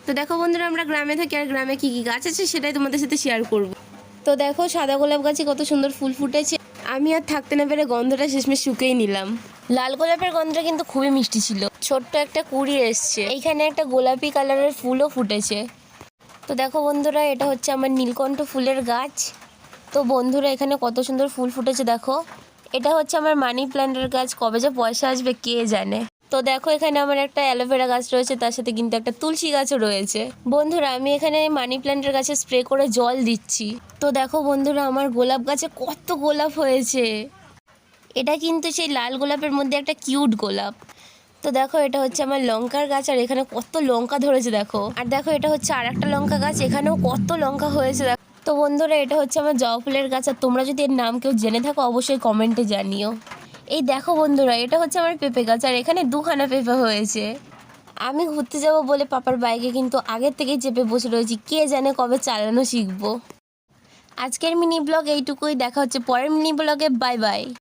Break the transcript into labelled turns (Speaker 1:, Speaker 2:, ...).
Speaker 1: তো দেখো বন্ধুরা, আমরা গ্রামে থাকি আর গ্রামে কী কী গাছ আছে সেটাই তোমাদের সাথে শেয়ার করব। তো দেখো সাদা গোলাপ গাছে কত সুন্দর ফুল ফুটেছে। আমি আর থাকতে না পেরে গন্ধটা শেষমেশ শুকেই নিলাম। লাল গোলাপের গন্ধটা কিন্তু খুবই মিষ্টি ছিল। ছোট্ট একটা কুড়ি এসছে, এইখানে একটা গোলাপি কালারের ফুলও ফুটেছে। তো দেখো বন্ধুরা, এটা হচ্ছে আমার নীলকণ্ঠ ফুলের গাছ। তো বন্ধুরা, এখানে কত সুন্দর ফুল ফুটেছে দেখো। এটা হচ্ছে আমার মানি প্ল্যান্টের গাছ, কবে যে পয়সা আসবে কে জানে। তো দেখো এখানে আমার একটা অ্যালোভেরা গাছ রয়েছে, তার সাথে কিন্তু একটা তুলসী গাছও রয়েছে। বন্ধুরা, আমি এখানে মানি প্ল্যান্টের গাছে স্প্রে করে জল দিচ্ছি। তো দেখো বন্ধুরা, আমার গোলাপ গাছে কত গোলাপ হয়েছে। এটা কিন্তু সেই লাল গোলাপের মধ্যে একটা কিউট গোলাপ। তো দেখো এটা হচ্ছে আমার লঙ্কার গাছ, আর এখানে কত লঙ্কা ধরেছে দেখো। আর দেখো এটা হচ্ছে আর একটা লঙ্কা গাছ, এখানেও কত লঙ্কা হয়েছে দেখো। তো বন্ধুরা, এটা হচ্ছে আমার জবা ফুলের গাছ, আর তোমরা যদি এর নাম কেউ জেনে থাকো অবশ্যই কমেন্টে জানিও। এই দেখো বন্ধুরা, এটা হচ্ছে আমার পেঁপে গাছ, আর এখানে দুখানা পেঁপে হয়েছে। আমি ঘুরতে যাব বলে পাপার বাইকে কিন্তু আগের থেকেই চেপে বসে রয়েছি, কে জানে কবে চালানো শিখবো। আজকের মিনি ব্লগ এইটুকুই, দেখা হচ্ছে পরের মিনি ব্লগে। Bye bye.